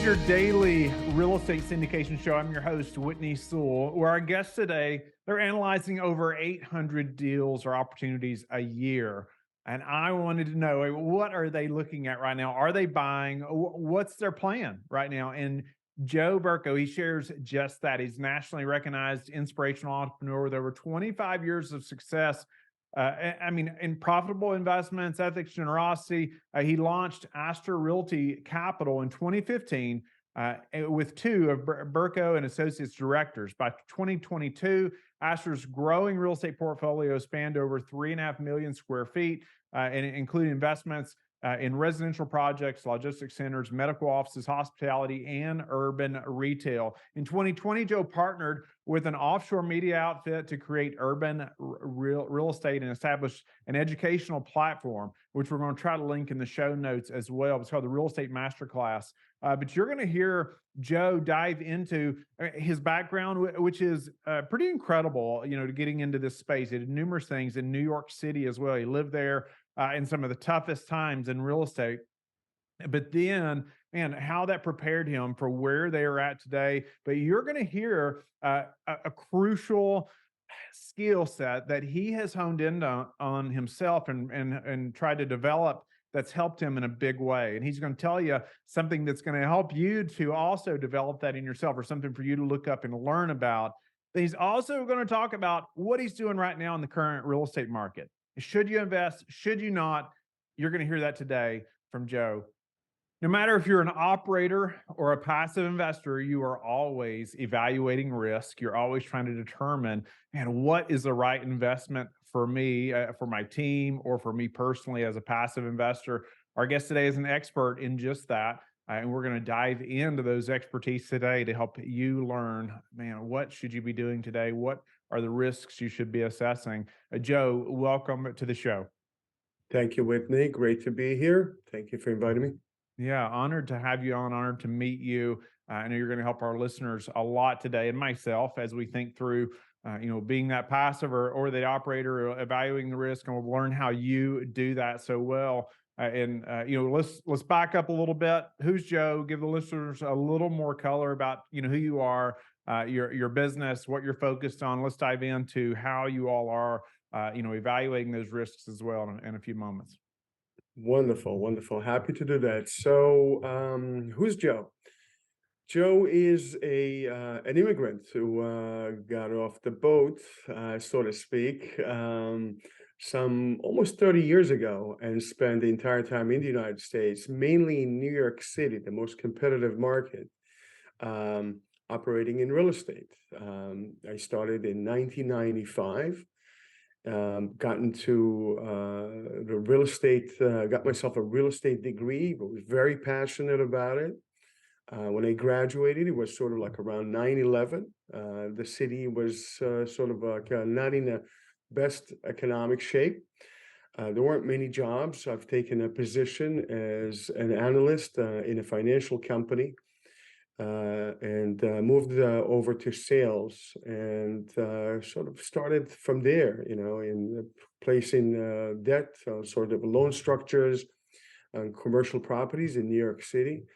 your daily real estate syndication show. I'm your host, Whitney Sewell, where our guests today, they're analyzing over 800 deals or opportunities a year. And I wanted to know, what are they looking at right now? Are they buying? What's their plan right now? And Joe Berko, he shares just that. He's nationally recognized inspirational entrepreneur with over 25 years of success. In profitable investments, ethics, generosity. He launched Astor Realty Capital in 2015 with two of Berko and Associates directors. By 2022, Astor's growing real estate portfolio spanned over 3.5 million square feet, and including investments in residential projects, logistics centers, medical offices, hospitality, and urban retail. In 2020, Joe partnered with an offshore media outfit to create urban real estate and establish an educational platform, which we're going to try to link in the show notes as well. It's called the Real Estate Masterclass. But you're going to hear Joe dive into his background, which is pretty incredible, to getting into this space. He did numerous things in New York City as well. He lived there in some of the toughest times in real estate. But then, man, how that prepared him for where they are at today. But you're going to hear a crucial skill set that he has honed in on himself and tried to develop that's helped him in a big way. And he's going to tell you something that's going to help you to also develop that in yourself, or something for you to look up and learn about. But he's also going to talk about what he's doing right now in the current real estate market. Should you invest? Should you not? You're going to hear that today from Joe. No matter if you're an operator or a passive investor, you are always evaluating risk. You're always trying to determine, man, what is the right investment for me, for my team, or for me personally as a passive investor. Our guest today is an expert in just that. And we're going to dive into those expertise today to help you learn, man, what should you be doing today? What are the risks you should be assessing? Joe, welcome to the show. Thank you, Whitney. Great to be here. Thank you for inviting me. Yeah, honored to have you on, honored to meet you. I know you're going to help our listeners a lot today, and myself, as we think through, being that passive or the operator, or evaluating the risk, and we'll learn how you do that so well. Let's back up a little bit. Who's Joe? Give the listeners a little more color about who you are, your business, what you're focused on. Let's dive into how you all are, evaluating those risks as well in a few moments. Wonderful, wonderful. Happy to do that. So, who's Joe? Joe is an immigrant who got off the boat, so to speak, some almost 30 years ago, and spent the entire time in the United States, mainly in New York City, the most competitive market, operating in real estate. I started in 1995. Got into the real estate, got myself a real estate degree, but was very passionate about it. When I graduated, it was sort of like around 9/11. The city was sort of not in the best economic shape. There weren't many jobs. I've taken a position as an analyst in a financial company. And moved over to sales, and sort of started from there, in placing debt on sort of loan structures on commercial properties in New York City.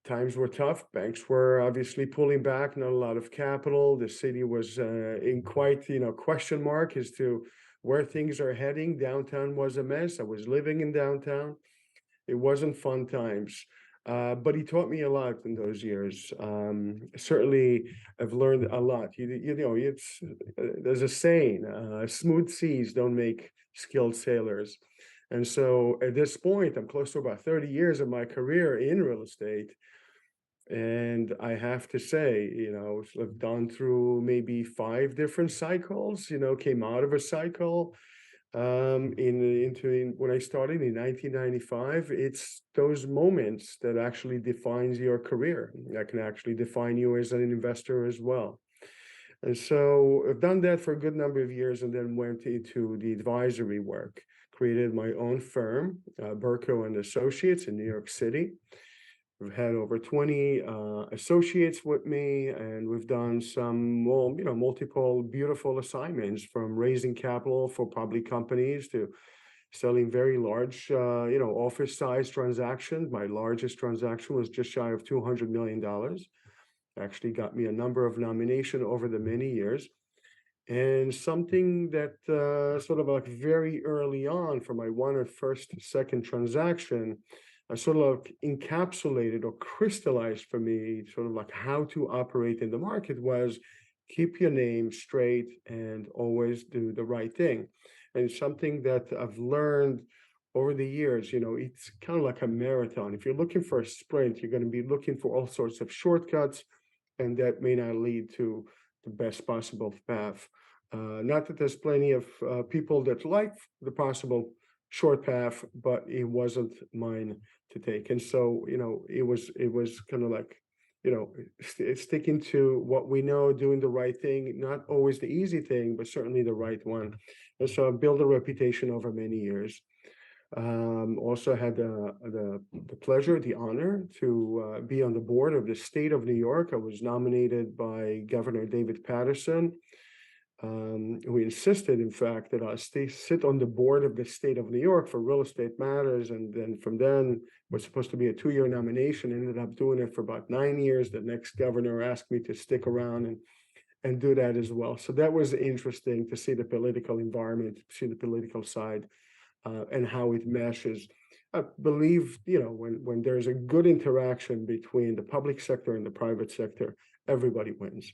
Times were tough. Banks were obviously pulling back, not a lot of capital. The city was in quite, question mark as to where things are heading. Downtown was a mess. I was living in downtown. It wasn't fun times. But he taught me a lot in those years. Certainly, I've learned a lot. It's there's a saying: "Smooth seas don't make skilled sailors." And so, at this point, I'm close to about 30 years of my career in real estate, and I have to say, I've gone through maybe 5 different cycles. Came out of a cycle. When I started in 1995, it's those moments that actually defines your career. That can actually define you as an investor as well. And so I've done that for a good number of years, and then went into the advisory work. Created my own firm, Berko and Associates in New York City. We've had over 20 associates with me, and we've done some, multiple beautiful assignments, from raising capital for public companies to selling very large, office size transactions. My largest transaction was just shy of $200 million. Actually got me a number of nominations over the many years. And something that sort of like very early on for my one or second transaction, sort of like encapsulated or crystallized for me, sort of like how to operate in the market was keep your name straight and always do the right thing. And something that I've learned over the years, it's kind of like a marathon. If you're looking for a sprint, you're going to be looking for all sorts of shortcuts, and that may not lead to the best possible path. Not that there's plenty of people that like the possible short path, but it wasn't mine to take. And so, it was kind of like, sticking to what we know, doing the right thing, not always the easy thing, but certainly the right one. And so I built a reputation over many years. Also had the pleasure, the honor to be on the board of the state of New York. I was nominated by Governor David Patterson, who insisted, in fact, that I sit on the board of the state of New York for real estate matters. And then from then, was supposed to be a 2-year nomination. Ended up doing it for about 9 years. The next governor asked me to stick around and do that as well. So that was interesting to see the political environment, see the political side, and how it meshes. I believe, when there's a good interaction between the public sector and the private sector, everybody wins.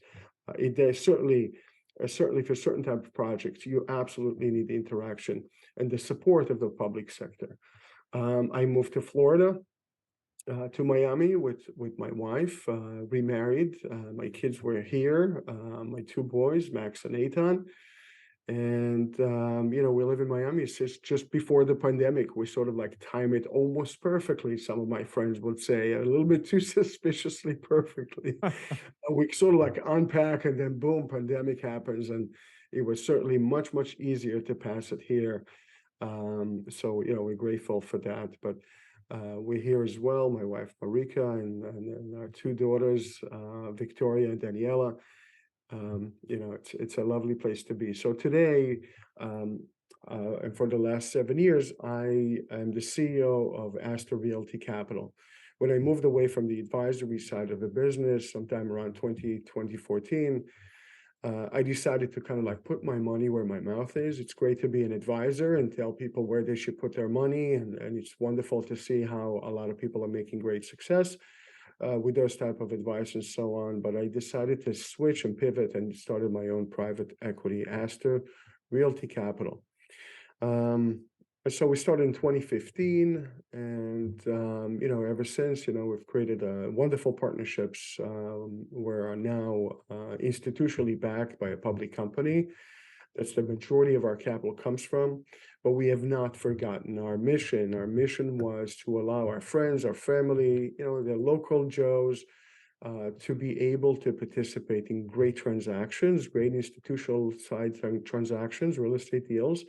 There's certainly for certain type of projects, you absolutely need the interaction and the support of the public sector. I moved to Florida, to Miami with my wife, remarried. My kids were here, my 2 boys, Max and Eitan. And, we live in Miami. It's just before the pandemic. We sort of like time it almost perfectly. Some of my friends would say a little bit too suspiciously perfectly. We sort of like unpack and then boom, pandemic happens. And it was certainly much, much easier to pass it here. So, we're grateful for that. But we're here as well, my wife Marika and our 2 daughters, Victoria and Daniela. It's a lovely place to be. So today, and for the last 7 years, I am the CEO of Astor Realty Capital. When I moved away from the advisory side of the business, sometime around 2014, I decided to kind of like put my money where my mouth is. It's great to be an advisor and tell people where they should put their money, and it's wonderful to see how a lot of people are making great success with those type of advice and so on. But I decided to switch and pivot and started my own private equity, Astor Realty Capital. So we started in 2015, and ever since, we've created wonderful partnerships. We're now institutionally backed by a public company. That's the majority of our capital comes from, but we have not forgotten our mission. Our mission was to allow our friends, our family, the local Joes, to be able to participate in great transactions, great institutional side transactions, real estate deals,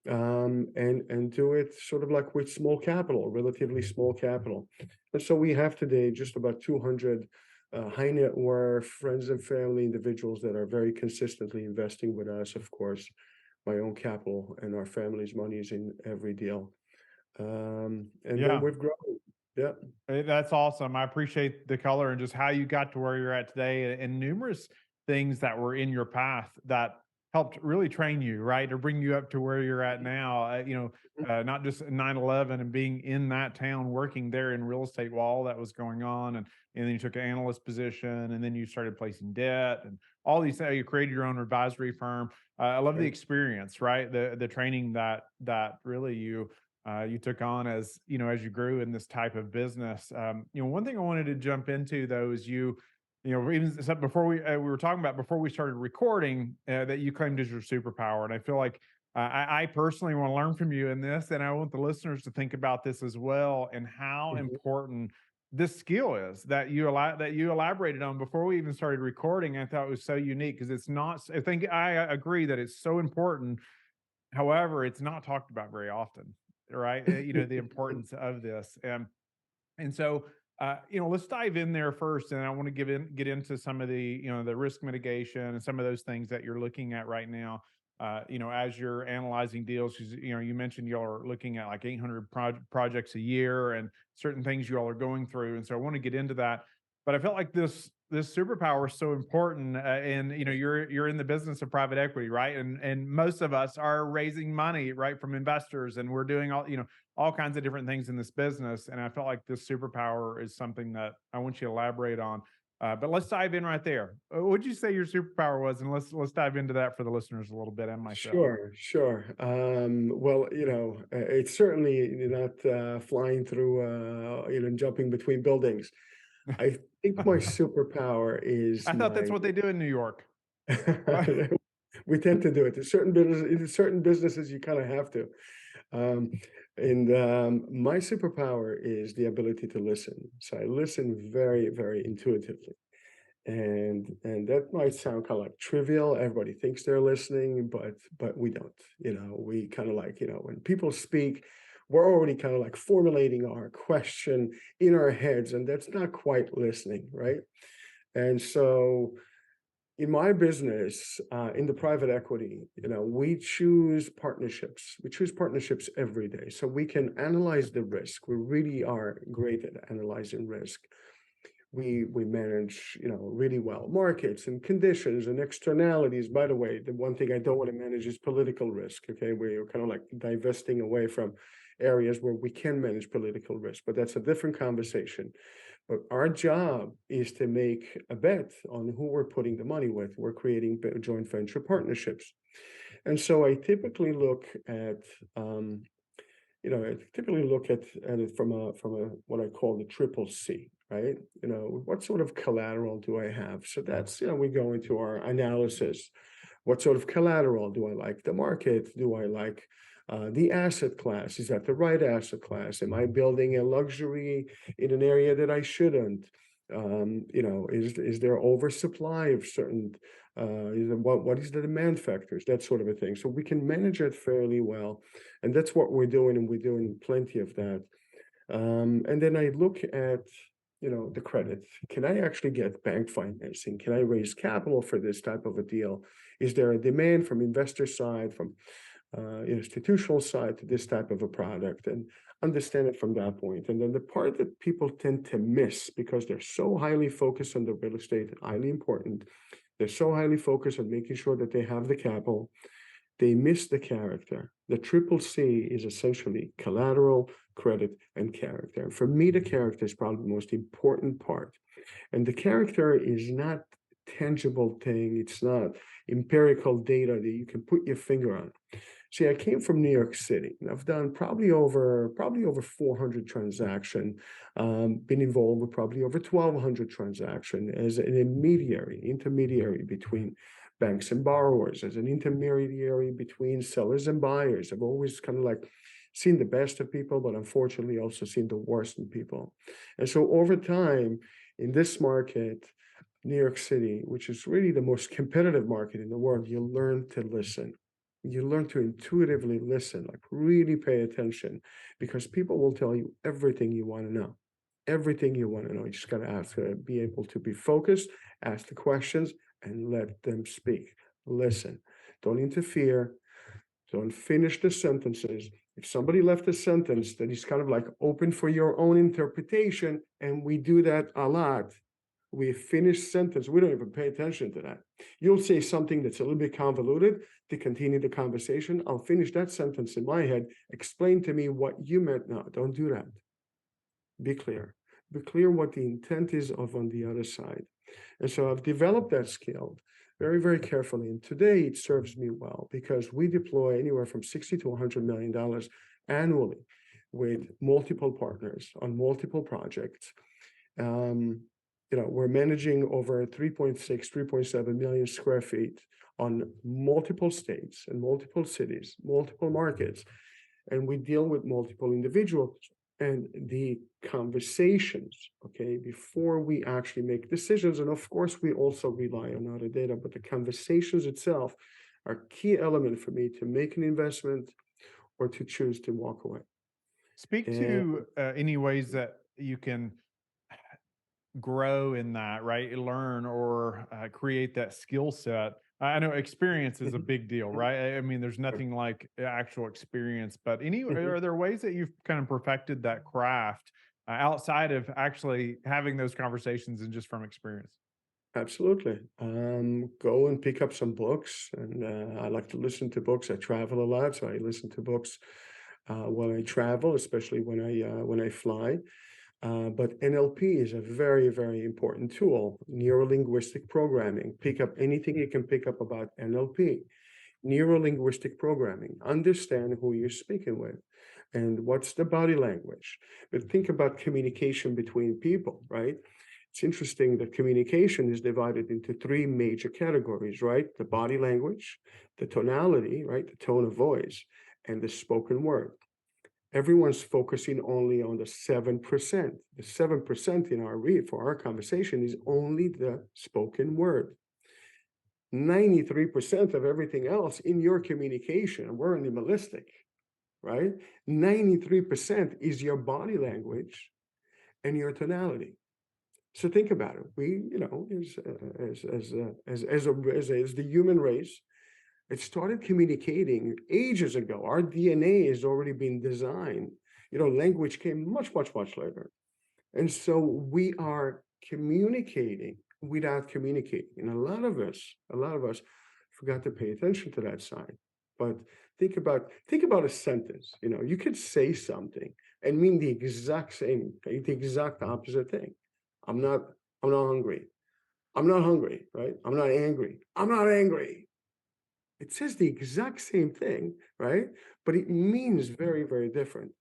and do it sort of like with small capital, relatively small capital. And so we have today just about 200 high net worth friends and family individuals that are very consistently investing with us. Of course, my own capital and our family's money is in every deal. And then Yeah. we've grown. Yeah. That's awesome. I appreciate the color and just how you got to where you're at today, and numerous things that were in your path that helped really train you, right, to bring you up to where you're at now. Not just 9/11 and being in that town, working there in real estate while all that was going on, and then you took an analyst position, and then you started placing debt and all these things. You created your own advisory firm. I love the Right. experience, right? The training that really you took on as as you grew in this type of business. One thing I wanted to jump into though is even said before we were talking about before we started recording that you claimed as your superpower, and I feel like I personally want to learn from you in this, and I want the listeners to think about this as well, and how Mhm. important this skill is that you elaborated on before we even started recording. I thought it was so unique because it's not. I think I agree that it's so important. However, it's not talked about very often, right? The importance of this. And so, let's dive in there first, and I want to get into some of the, the risk mitigation and some of those things that you're looking at right now. as you're analyzing deals, 'cause, you mentioned y'all are looking at like 800 projects a year and certain things y'all are going through. And so I want to get into that, but I felt like this superpower is so important. And you're in the business of private equity, right? And most of us are raising money, right, from investors, and we're doing all kinds of different things in this business. And I felt like this superpower is something that I want you to elaborate on. But let's dive in right there. What would you say your superpower was? And let's dive into that for the listeners a little bit and myself. Sure, sure. Well, it's certainly not flying through, jumping between buildings. I think my superpower is I thought that's my what they do in New York. What? we tend to do it. In certain businesses, you kind of have to. Um, and my superpower is the ability to listen. So I listen very, very intuitively. And that might sound kind of like trivial. Everybody thinks they're listening, but we don't. We kind of like, when people speak, we're already kind of like formulating our question in our heads, and that's not quite listening, right? And so in my business, in the private equity, we choose partnerships. We choose partnerships every day, so we can analyze the risk. We really are great at analyzing risk. We manage, really well markets and conditions and externalities. By the way, the one thing I don't want to manage is political risk. Okay, we're kind of like divesting away from areas where we can manage political risk, but that's a different conversation. But our job is to make a bet on who we're putting the money with. We're creating joint venture partnerships, and so I typically look at it from a what I call the triple C, right? What sort of collateral do I have? So that's, we go into our analysis. What sort of collateral do I like? The market? Do I like the asset class? Is that the right asset class? Am I building a luxury in an area that I shouldn't? Is there oversupply of certain what is the demand factors, that sort of a thing. So we can manage it fairly well, and that's what we're doing, and we're doing plenty of that. And then I look at the credit. Can I actually get bank financing? Can I raise capital for this type of a deal? Is there a demand from investor side, from institutional side to this type of a product, and understand it from that point. And then the part that people tend to miss because they're so highly focused on the real estate, highly important, they're so highly focused on making sure that they have the capital, they miss the character. The triple C is essentially collateral, credit, and character. And for me, the character is probably the most important part. And the character is not tangible thing. It's not empirical data that you can put your finger on. See, I came from New York City, and I've done probably over 400 transactions, been involved with probably over 1,200 transactions as an intermediary between banks and borrowers, as an intermediary between sellers and buyers. I've always kind of like seen the best of people, but unfortunately also seen the worst in people. And so over time, in this market, New York City, which is really the most competitive market in the world, you learn to listen. You learn to intuitively listen, like really pay attention, because people will tell you everything you want to know. Everything you want to know. You just got to ask, be able to be focused, ask the questions, and let them speak. Listen. Don't interfere. Don't finish the sentences. If somebody left a sentence that is kind of like open for your own interpretation, and we do that a lot, we finish sentence, we don't even pay attention to that. You'll say something that's a little bit convoluted to continue the conversation. I'll finish that sentence in my head. Explain to me what you meant. No, don't do that. Be clear. Be clear what the intent is of on the other side. And so I've developed that skill very, very carefully. And today it serves me well because we deploy anywhere from $60 to $100 million annually with multiple partners on multiple projects. We're managing over 3.7 million square feet on multiple states and multiple cities, multiple markets, and we deal with multiple individuals. And the conversations, okay, before we actually make decisions, and of course we also rely on other data, but the conversations itself are key element for me to make an investment or to choose to walk away. Speak to any ways that you can grow in that, right? Learn or create that skill set I know experience is a big deal, right? I mean, there's nothing like actual experience, but Mhm. are there ways that you've kind of perfected that craft outside of actually having those conversations and just from experience? Absolutely. Go and pick up some books, and I like to listen to books. I travel a lot, so I listen to books when I travel, especially when I fly. But NLP is a very, very important tool. Neuro-linguistic programming. Pick up anything you can pick up about NLP. Neuro-linguistic programming. Understand who you're speaking with and what's the body language. But think about communication between people, right? It's interesting that communication is divided into three major categories, right? The body language, the tonality, right? The tone of voice, and the spoken word. Everyone's focusing only on the 7%. The 7% in our read for our conversation is only the spoken word. 93% of everything else in your communication, we're animalistic, right? 93% is your body language and your tonality. So think about it. We, as the human race, it started communicating ages ago. Our DNA has already been designed. Language came much, much, much later. And so we are communicating without communicating. And a lot of us forgot to pay attention to that side. But think about a sentence. You could say something and mean the exact opposite thing. I'm not, I'm not hungry. I'm not hungry, right? I'm not angry. I'm not angry. It says the exact same thing, right? But it means very, very different.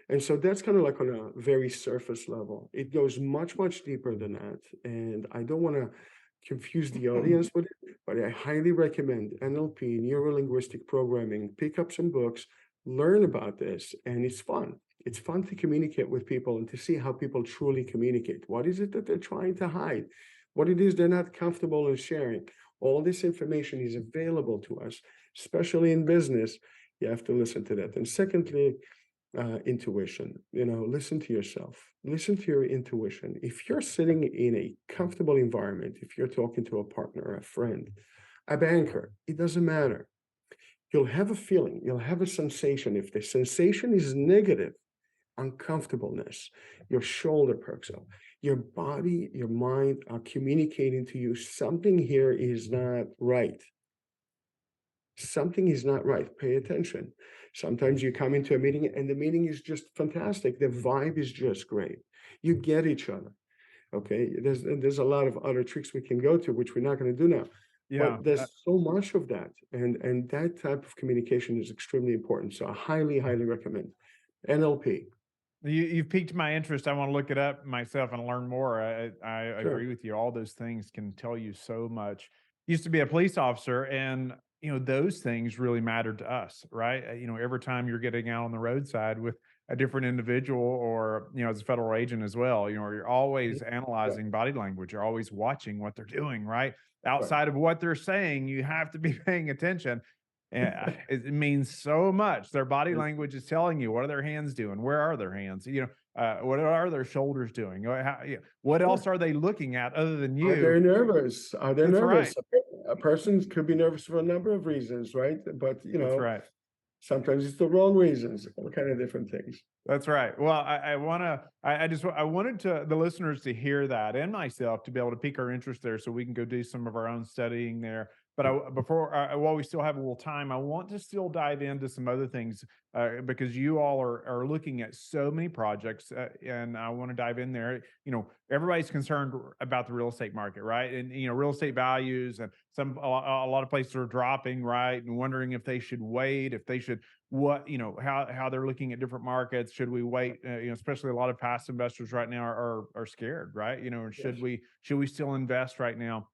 And so that's kind of like on a very surface level. It goes much, much deeper than that. And I don't want to confuse the audience with it, but I highly recommend NLP, neuro linguistic programming. Pick up some books, learn about this, and it's fun. It's fun to communicate with people and to see how people truly communicate. What is it that they're trying to hide? What it is they're not comfortable in sharing. All this information is available to us, especially in business. You have to listen to that. And secondly, intuition. Listen to yourself, listen to your intuition. If you're sitting in a comfortable environment, if you're talking to a partner, a friend, a banker, it doesn't matter. You'll have a feeling, you'll have a sensation. If the sensation is negative, uncomfortableness, your shoulder perks up, your body, your mind are communicating to you something here is not right. Something is not right. Pay attention. Sometimes you come into a meeting and the meeting is just fantastic. The vibe is just great. You get each other. Okay. There's a lot of other tricks we can go to, which we're not going to do now. Yeah. But there's so much of that. And that type of communication is extremely important. So I highly, highly recommend NLP. You've piqued my interest. I want to look it up myself and learn more. I Sure. agree with you. All those things can tell you so much. Used to be a police officer, and those things really mattered to us, right? Every time you're getting out on the roadside with a different individual, or as a federal agent as well, you're always Yeah. analyzing body language. You're always watching what they're doing, right? Right. Outside of what they're saying, you have to be paying attention. And it means so much. Their body language is telling you, what are their hands doing? Where are their hands? What are their shoulders doing? What Sure. else are they looking at other than Are they you? nervous? Are they That's nervous? right. A person could be nervous for a number of reasons, right? But That's right. sometimes it's the wrong reasons, all kind of different things. That's right. Well, I wanted the listeners to hear that, and myself, to be able to pique our interest there, so we can go do some of our own studying there. But while we still have a little time, I want to still dive into some other things, because you all are looking at so many projects, and I want to dive in there. Everybody's concerned about the real estate market, right? And real estate values, and a lot of places are dropping, right? And wondering if they should wait, if they should, how they're looking at different markets. Should we wait? Especially a lot of past investors right now are scared, right? Or Yes. should we still invest right now?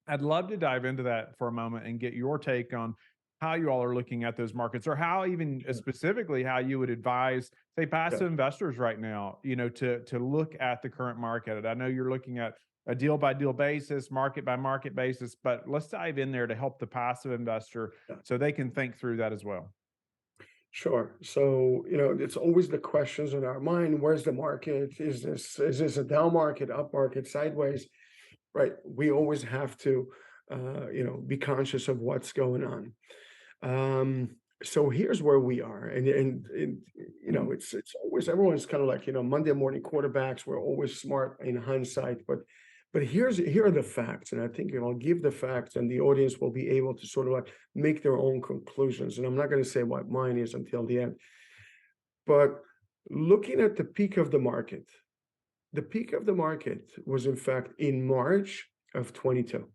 I'd love to dive into that for a moment and get your take on how you all are looking at those markets, or how, even Sure. specifically, how you would advise, say, Yeah. passive investors right now, to look at the current market. I know you're looking at a deal by deal basis, market by market basis, but let's dive in there to help the passive investor Yeah. so they can think through that as well. Sure. So, it's always the questions in our mind. Where's the market? Is this a down market, up market, sideways? Right. We always have to be conscious of what's going on. So here's where we are, and it's always, everyone's kind of like, Monday morning quarterbacks. We're always smart in hindsight, but here are the facts, and I think I'll give the facts, and the audience will be able to sort of like make their own conclusions. And I'm not going to say what mine is until the end, but looking at the peak of the market, was in fact in March of 22.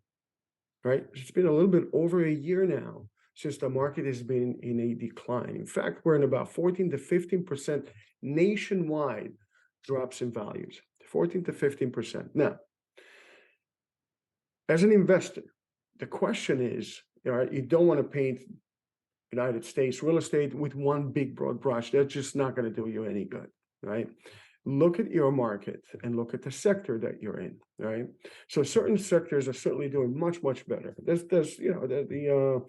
Right? It's been a little bit over a year now since the market has been in a decline. In fact, we're in about 14 to 15% nationwide drops in values, 14 to 15%. Now, as an investor, the question is, you don't want to paint United States real estate with one big broad brush. That's just not going to do you any good, right? Look at your market and look at the sector that you're in, right? So certain sectors are certainly doing much, much better. The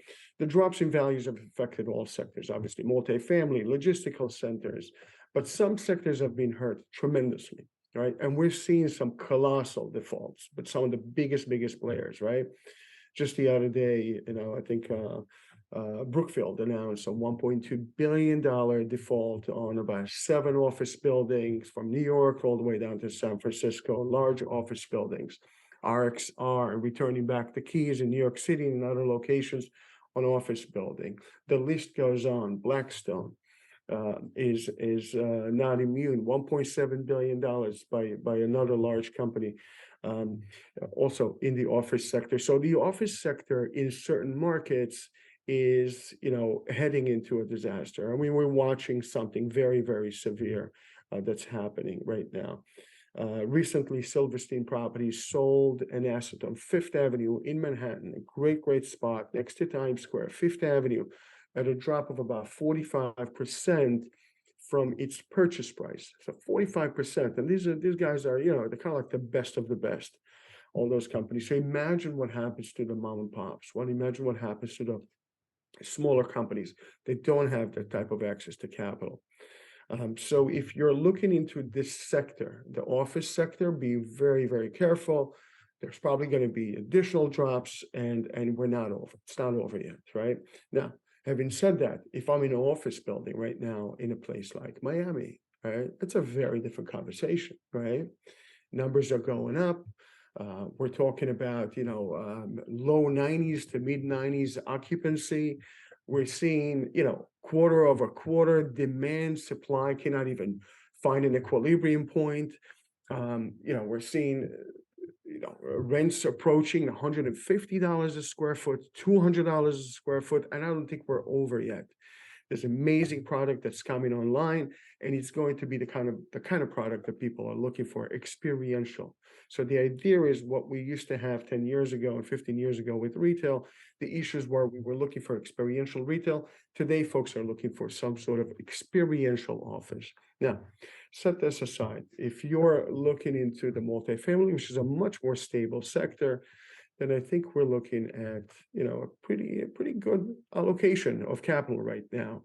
drops in values have affected all sectors, obviously, multifamily, logistical centers, but some sectors have been hurt tremendously, right? And we're seeing some colossal defaults, but some of the biggest players, right? Just the other day, I think Brookfield announced a $1.2 billion default on about 7 office buildings from New York all the way down to San Francisco, large office buildings. RXR returning back the keys in New York City and other locations on office building. The list goes on. Blackstone is not immune. $1.7 billion by another large company. Also in the office sector. So the office sector in certain markets is heading into a disaster. I mean, we're watching something very, very severe that's happening right now. Recently, Silverstein Properties sold an asset on Fifth Avenue in Manhattan, a great spot next to Times Square, Fifth Avenue, at a drop of about 45% from its purchase price. So 45%, and these guys are, they're kind of like the best of the best, all those companies. So imagine what happens to the mom and pops. Imagine what happens to the smaller companies. They don't have that type of access to capital. So if you're looking into this sector, the office sector, be very, very careful. There's probably going to be additional drops, and we're not over. It's not over yet, right? Now, having said that, if I'm in an office building right now in a place like Miami, right, it's a very different conversation, right? Numbers are going up. We're talking about, low 90s to mid 90s occupancy. We're seeing, quarter over quarter demand supply cannot even find an equilibrium point. We're seeing, rents approaching $150 a square foot, $200 a square foot, and I don't think we're over yet. There's amazing product that's coming online, and it's going to be the kind of product that people are looking for, experiential. So the idea is what we used to have 10 years ago and 15 years ago with retail, the issues where we were looking for experiential retail. Today, folks are looking for some sort of experiential office. Now, set this aside. If you're looking into the multifamily, which is a much more stable sector, then I think we're looking at, a pretty good allocation of capital right now.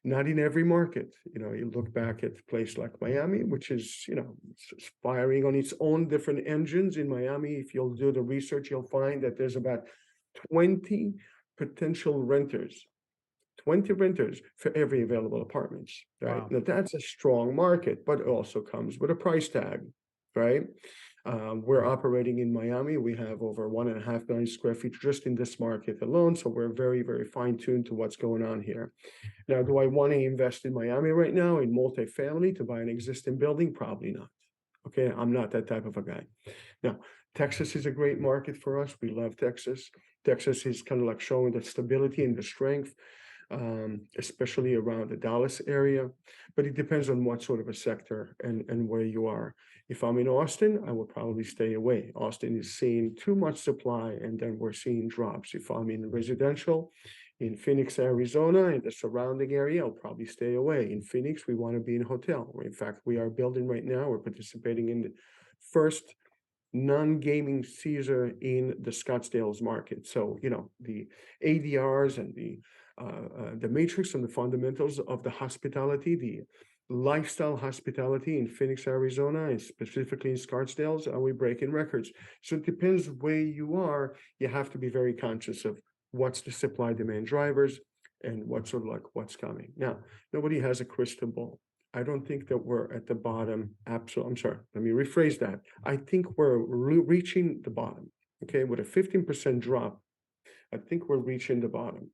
Not in every market. You look back at a place like Miami, which is, it's firing on its own different engines. In Miami, if you'll do the research, you'll find that there's about 20 potential renters, 20 renters for every available apartments, right? Wow. Now that's a strong market, but it also comes with a price tag, right? We're operating in Miami. We have over 1.5 million square feet just in this market alone. So we're very, very fine-tuned to what's going on here. Now, do I want to invest in Miami right now in multifamily to buy an existing building? Probably not. Okay, I'm not that type of a guy. Now, Texas is a great market for us. We love Texas. Texas is kind of like showing the stability and the strength, especially around the Dallas area. But it depends on what sort of a sector and where you are. If I'm in Austin, I would probably stay away. Austin is seeing too much supply, and then we're seeing drops. If I'm in residential, in Phoenix, Arizona, and the surrounding area, I'll probably stay away. In Phoenix, we want to be in hotel. In fact, we are building right now. We're participating in the first non-gaming Caesar in the Scottsdale's market. So, the ADRs and the matrix and the fundamentals of the hospitality, lifestyle hospitality in Phoenix, Arizona, and specifically in Scottsdale, are we breaking records? So it depends where you are. You have to be very conscious of what's the supply demand drivers and what's sort of like what's coming. Now, nobody has a crystal ball. I don't think that we're at the bottom. Absolutely. I'm sorry. Let me rephrase that. I think we're reaching the bottom. Okay. With a 15% drop, I think we're reaching the bottom.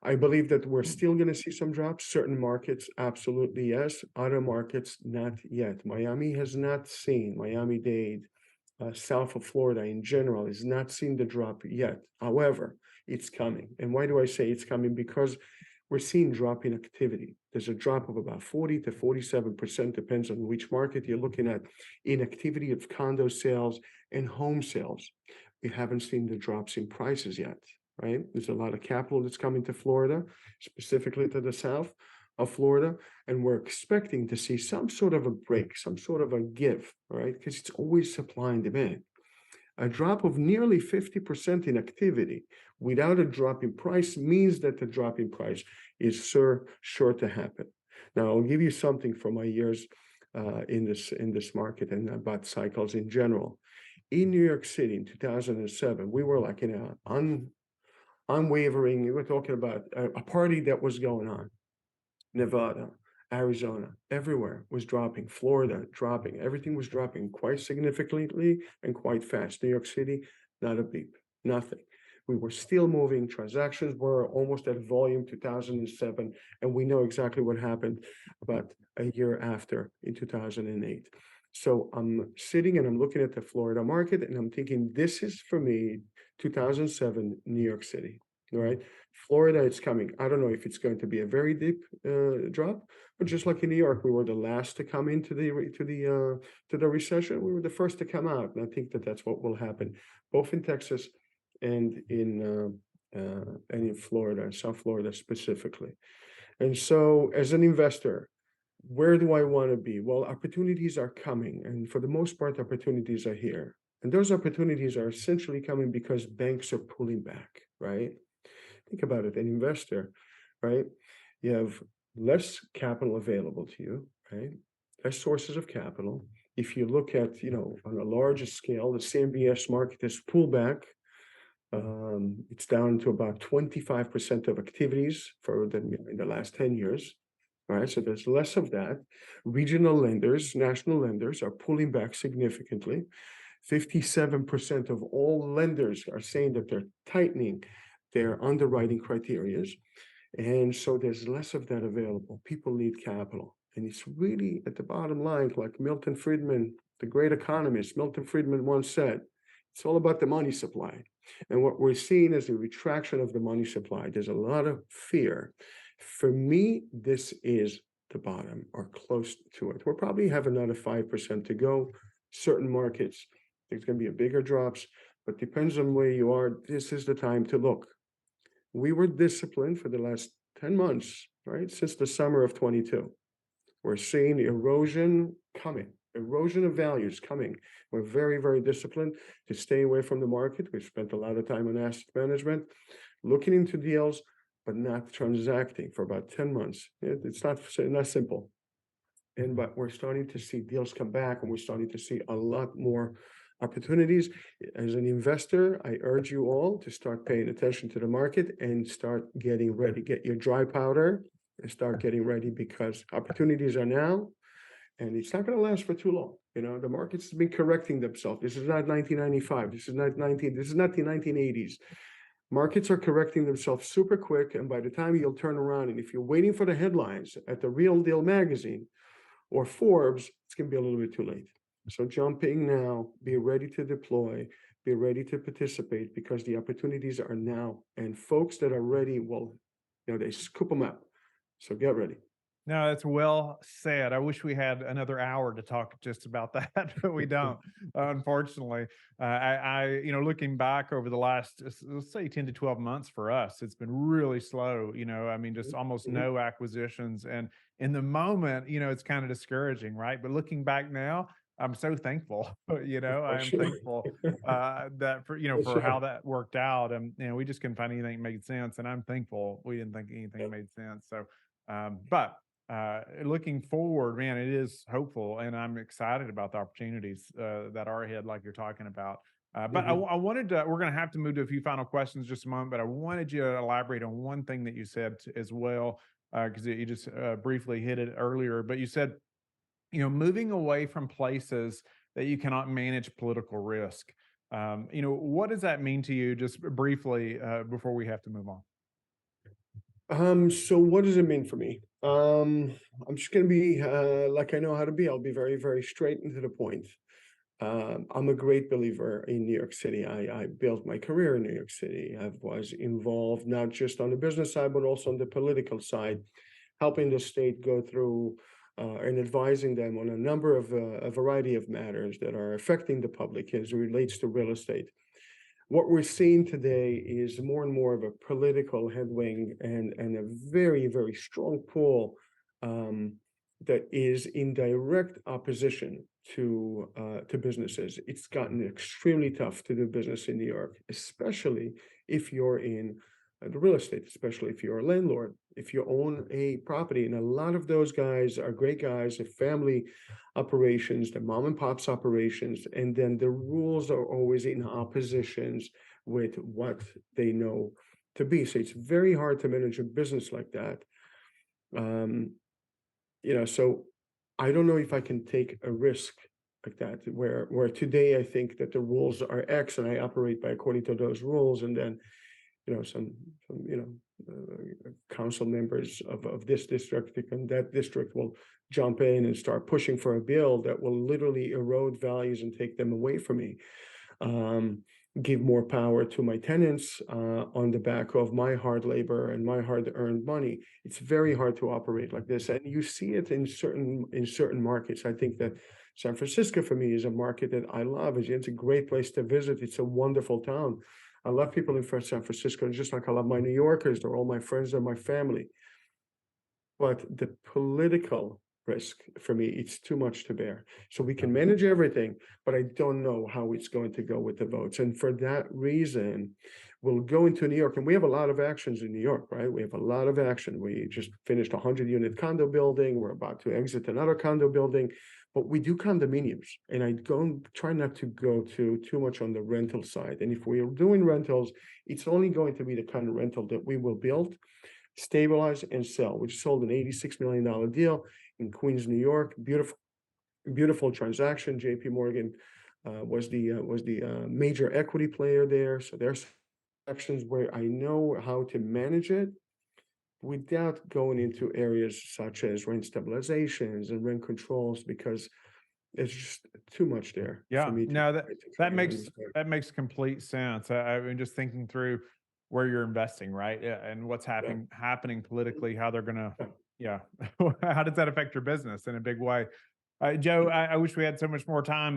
I believe that we're still going to see some drops. Certain markets, absolutely yes. Other markets, not yet. Miami has not seen, Miami-Dade, south of Florida in general, is not seeing the drop yet. However, it's coming. And why do I say it's coming? Because we're seeing drop in activity. There's a drop of about 40 to 47%, depends on which market you're looking at, in activity of condo sales and home sales. We haven't seen the drops in prices yet, right? There's a lot of capital that's coming to Florida, specifically to the south of Florida, and we're expecting to see some sort of a break, some sort of a give, right? Because it's always supply and demand. A drop of nearly 50% in activity without a drop in price means that the drop in price is sure to happen. Now, I'll give you something from my years in this market and about cycles in general. In New York City in 2007, we were like in an unwavering, we were talking about a party that was going on. Nevada, Arizona, everywhere was dropping. Florida dropping. Everything was dropping quite significantly and quite fast. New York City, not a beep, nothing. We were still moving. Transactions were almost at volume 2007, and we know exactly what happened about a year after in 2008. So I'm sitting and I'm looking at the Florida market and I'm thinking, this is for me 2007 New York City. All right. Florida, it's coming. I don't know if it's going to be a very deep drop, but just like in New York, we were the last to come into the recession. We were the first to come out, and I think that that's what will happen, both in Texas and in Florida, South Florida specifically. And so, as an investor, where do I want to be? Well, opportunities are coming, and for the most part, opportunities are here. And those opportunities are essentially coming because banks are pulling back, right? Think about it, an investor, right? You have less capital available to you, right? Less sources of capital. If you look at, on a larger scale, the CMBS market has pulled back. It's down to about 25% of activities in the last 10 years, right? So there's less of that. Regional lenders, national lenders are pulling back significantly. 57% of all lenders are saying that they're tightening their underwriting criterias. And so there's less of that available. People need capital. And it's really at the bottom line, like Milton Friedman, the great economist, Milton Friedman once said, it's all about the money supply. And what we're seeing is a retraction of the money supply. There's a lot of fear. For me, this is the bottom or close to it. We'll probably have another 5% to go. Certain markets, there's going to be a bigger drops, but depends on where you are. This is the time to look. We were disciplined for the last 10 months, right? Since the summer of 22. We're seeing erosion coming, erosion of values coming. We're very, very disciplined to stay away from the market. We've spent a lot of time on asset management, looking into deals, but not transacting for about 10 months. It's not simple. But we're starting to see deals come back, and we're starting to see a lot more opportunities. As an investor, I urge you all to start paying attention to the market and start getting ready. Get your dry powder and start getting ready, because opportunities are now, and it's not going to last for too long. The market's been correcting themselves. This is not 1995. This is not the 1980s. Markets are correcting themselves super quick, and by the time you'll turn around, and if you're waiting for the headlines at the Real Deal magazine or Forbes, it's going to be a little bit too late. So jump in now, be ready to deploy, be ready to participate, because the opportunities are now. And folks that are ready, well, they scoop them up. So get ready. No, that's well said. I wish we had another hour to talk just about that, but we don't, unfortunately. Looking back over the last, let's say 10 to 12 months for us, it's been really slow, just almost no acquisitions. And in the moment, it's kind of discouraging, right? But looking back now, I'm so thankful, I am thankful that for how that worked out. And, we just couldn't find anything that made sense. And I'm thankful we didn't think anything made sense. So, but looking forward, man, it is hopeful, and I'm excited about the opportunities that are ahead, like you're talking about. But Mhm. I wanted to, we're going to have to move to a few final questions in just a moment, but I wanted you to elaborate on one thing that you said as well, because you just briefly hit it earlier. But you said, moving away from places that you cannot manage political risk. What does that mean to you, just briefly, before we have to move on? So what does it mean for me? I'm just gonna be like I know how to be. I'll be very, very straight and to the point. I'm a great believer in New York City. I built my career in New York City. I was involved not just on the business side, but also on the political side, helping the state go through and advising them on a number of a variety of matters that are affecting the public as it relates to real estate. What we're seeing today is more and more of a political headwind and a very, very strong pull um, that is in direct opposition to businesses. It's gotten extremely tough to do business in New York, especially if you're in the real estate, especially if you're a landlord, if you own a property. And a lot of those guys are great guys, have family operations, the mom and pops operations, and then the rules are always in oppositions with what they know to be. So it's very hard to manage a business like that. Um, so I don't know if I can take a risk like that, where today I think that the rules are X and I operate by according to those rules, and then some council members of this district and that district will jump in and start pushing for a bill that will literally erode values and take them away from me. Um, give more power to my tenants on the back of my hard labor and my hard-earned money. It's very hard to operate like this, and you see it in certain markets. I think that San Francisco for me is a market that I love. It's a great place to visit. It's a wonderful town. I love people in San Francisco, just like I love my New Yorkers. They're all my friends, they're my family. But the political risk for me, it's too much to bear. So we can manage everything, but I don't know how it's going to go with the votes. And for that reason, we'll go into New York, and we have a lot of actions in New York, right? We have a lot of action. We just finished a 100-unit condo building. We're about to exit another condo building, but we do condominiums. And I don't try not to go too much on the rental side. And if we are doing rentals, it's only going to be the kind of rental that we will build, stabilize, and sell. We sold an $86 million deal in Queens, New York. Beautiful, beautiful transaction. JP Morgan was the major equity player there. So there's sections where I know how to manage it without going into areas such as rent stabilizations and rent controls, because it's just too much there for Yeah, me to no, try that and makes understand. that makes complete sense. I mean, just thinking through where you're investing, right? Yeah, and what's Yeah, happening politically, how they're gonna, yeah, yeah, how does that affect your business in a big way? Joe, I wish we had so much more time,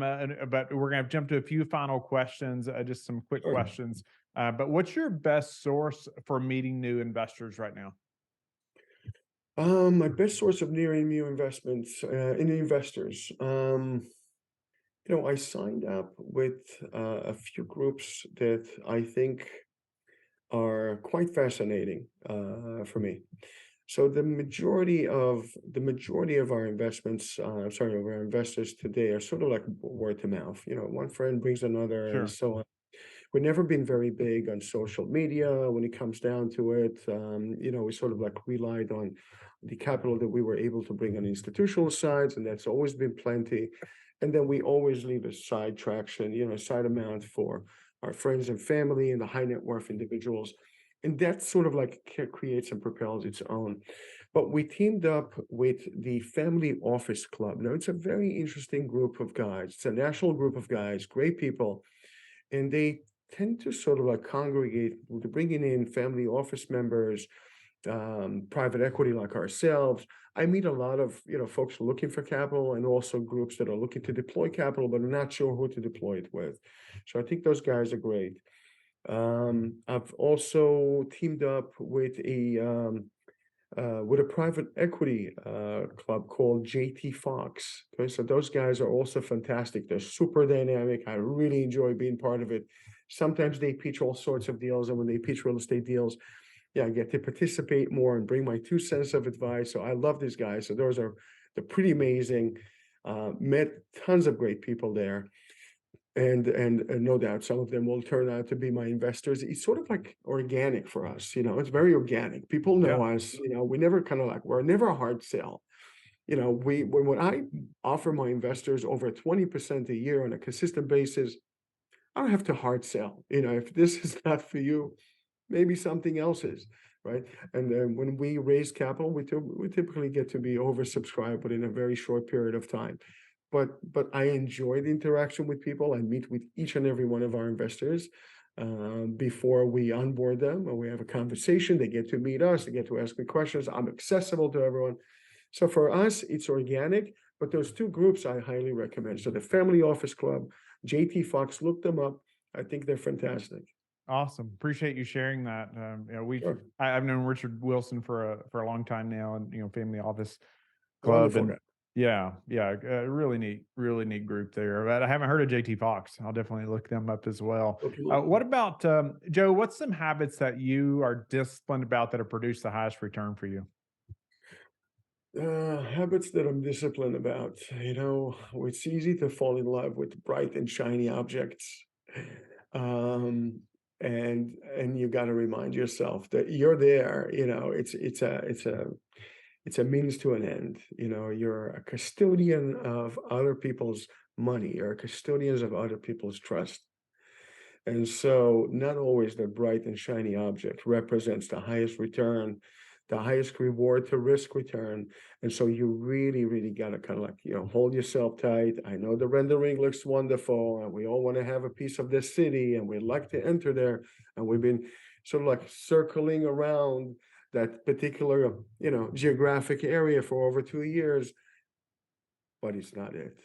but we're gonna jump to a few final questions, just some quick sure. questions. But what's your best source for meeting new investors right now? My best source of new investments in investors. I signed up with a few groups that I think are quite fascinating for me. So the majority of our investments, of our investors today are sort of like word to mouth. One friend brings another, and Sure. so on. We've never been very big on social media when it comes down to it. We sort of like relied on the capital that we were able to bring on institutional sides, and that's always been plenty. And then we always leave a side traction, side amount for our friends and family and the high net worth individuals. And that sort of like creates and propels its own. But we teamed up with the Family Office Club. Now, it's a very interesting group of guys. It's a national group of guys, great people, and they tend to sort of like congregate to bringing in family office members, private equity like ourselves. I meet a lot of folks looking for capital, and also groups that are looking to deploy capital but are not sure who to deploy it with. So I think those guys are great. I've also teamed up with a private equity club called JT Fox. Okay, so those guys are also fantastic. They're super dynamic. I really enjoy being part of it. Sometimes they pitch all sorts of deals, and when they pitch real estate deals, yeah, I get to participate more and bring my 2 cents of advice. So I love these guys. So they're pretty amazing. Met tons of great people there. And no doubt some of them will turn out to be my investors. It's sort of like organic for us, it's very organic. People know Yeah. us, we never we're never a hard sell. When I offer my investors over 20% a year on a consistent basis, I don't have to hard sell. If this is not for you, maybe something else is, right? And then when we raise capital, we typically get to be oversubscribed within a very short period of time. But I enjoy the interaction with people. I meet with each and every one of our investors before we onboard them, and we have a conversation. They get to meet us. They get to ask me questions. I'm accessible to everyone. So for us, it's organic. But those two groups I highly recommend. So the Family Office Club, JT Fox, look them up. I think they're fantastic. Awesome. Appreciate you sharing that. Sure. I've known Richard Wilson for a long time now, and Family Office Club, Wonderful and guy. yeah, really neat group there. But I haven't heard of JT Fox. I'll definitely look them up as well. Look him up. What about Joe? What's some habits that you are disciplined about that have produced the highest return for you? Habits that I'm disciplined about. It's easy to fall in love with bright and shiny objects. Um, and you got to remind yourself that you're there. It's a means to an end. You're a custodian of other people's money. You're a custodian of other people's trust. And so not always the bright and shiny object represents the highest return, the highest reward to risk return. And so you really, really got to kind of hold yourself tight. I know the rendering looks wonderful and we all want to have a piece of this city and we'd like to enter there. And we've been sort of circling around that particular, geographic area for over 2 years, but it's not it.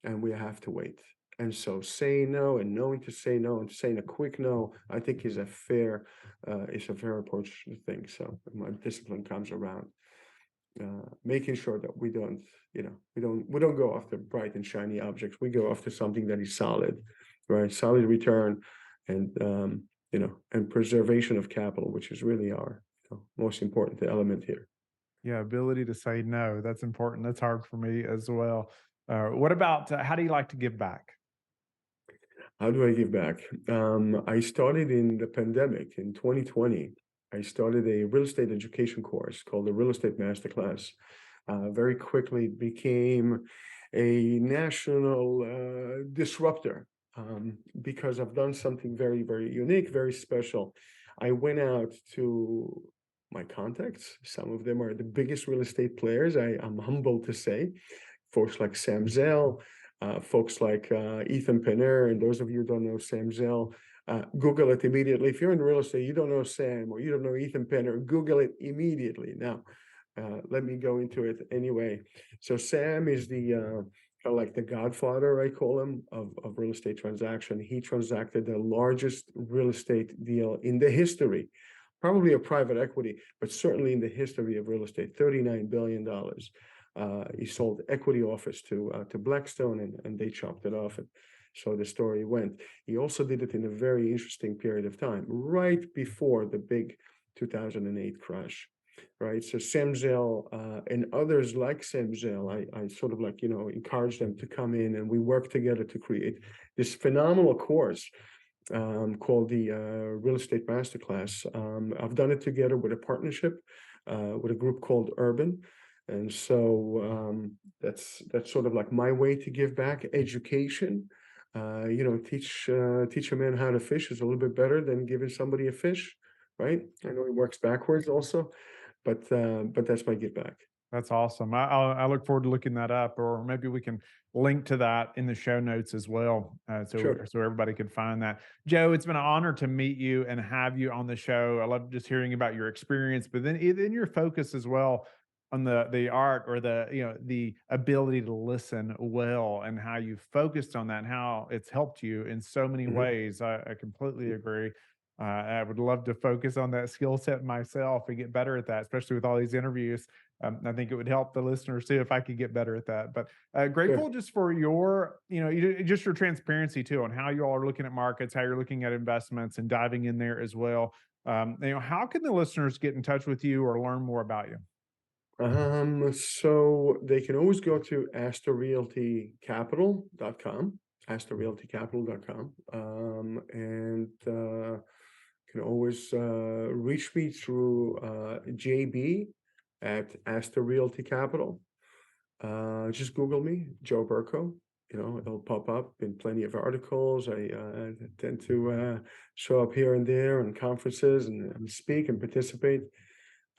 And we have to wait. And so saying no and knowing to say no and saying a quick no, I think is a fair approach to things. So my discipline comes around making sure that we don't go after bright and shiny objects. We go after something that is solid, right? Solid return and and preservation of capital, which is really our most important element here. Yeah, ability to say no. That's important. That's hard for me as well. What about how do you like to give back? How do I give back? I started in the pandemic in 2020. I started a real estate education course called the Real Estate Masterclass. Very quickly it became a national disruptor because I've done something very, very unique, very special. I went out to my contacts. Some of them are the biggest real estate players. I'm humbled to say, folks like Sam Zell, folks like Ethan Penner, and those of you who don't know Sam Zell, Google it immediately. If you're in real estate, you don't know Sam or you don't know Ethan Penner, Google it immediately. Now, let me go into it anyway. So Sam is the kind of like the godfather, I call him, of real estate transaction. He transacted the largest real estate deal in the history, probably of private equity, but certainly in the history of real estate, $39 billion. He sold equity office to Blackstone, and they chopped it off. And so the story went. He also did it in a very interesting period of time, right before the big 2008 crash, right? So Sam Zell and others like Sam Zell, I sort of encouraged them to come in, and we worked together to create this phenomenal course called the Real Estate Masterclass. I've done it together with a partnership with a group called Urban. And so that's sort of like my way to give back. Education, teach a man how to fish is a little bit better than giving somebody a fish, right? I know it works backwards also, but that's my give back. That's awesome. I look forward to looking that up, or maybe we can link to that in the show notes as well, Sure. so everybody could find that. Joe, it's been an honor to meet you and have you on the show. I love just hearing about your experience, but then your focus as well on the art, or the ability to listen well, and how you focused on that and how it's helped you in so many Mhm. ways. I completely agree. I would love to focus on that skill set myself and get better at that, especially with all these interviews. I think it would help the listeners too if I could get better at that. But Sure. grateful just for your, just your transparency too on how you all are looking at markets, how you're looking at investments, and diving in there as well. How can the listeners get in touch with you or learn more about you? So they can always go to astorrealtycapital.com, astorrealtycapital.com, and can always reach me through JB at Astor Realty Capital. Just Google me, Joe Berko. It'll pop up in plenty of articles. I tend to show up here and there in conferences and speak and participate.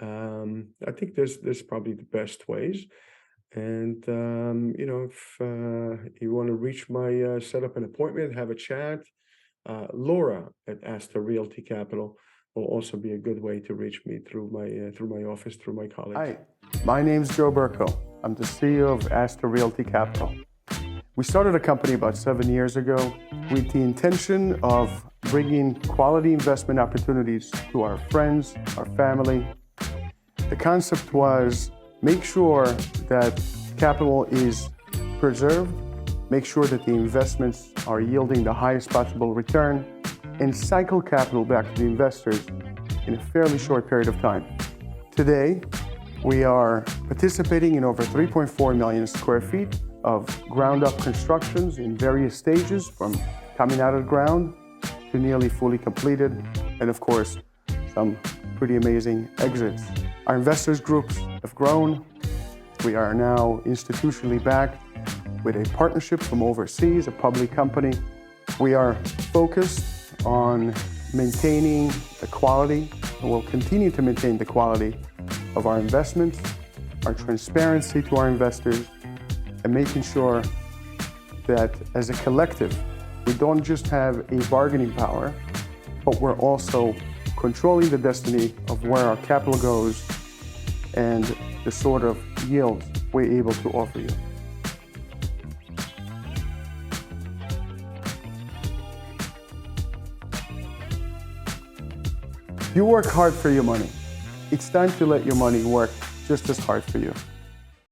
I think there's probably the best ways. And if you want to reach my set up an appointment, have a chat, Laura at Astor Realty Capital will also be a good way to reach me through my office, through my colleagues. Hi, my name's Joe Berko. I'm the CEO of Astor Realty Capital. We started a company about 7 years ago with the intention of bringing quality investment opportunities to our friends, our family. The concept was make sure that capital is preserved, make sure that the investments are yielding the highest possible return, and cycle capital back to the investors in a fairly short period of time. Today, we are participating in over 3.4 million square feet of ground-up constructions in various stages, from coming out of the ground to nearly fully completed, and of course, some pretty amazing exits. Our investors groups have grown. We are now institutionally backed with a partnership from overseas, a public company. We are focused on maintaining the quality, and will continue to maintain the quality of our investments, our transparency to our investors, and making sure that as a collective, we don't just have a bargaining power, but we're also controlling the destiny of where our capital goes and the sort of yields we're able to offer you. You work hard for your money. It's time to let your money work just as hard for you.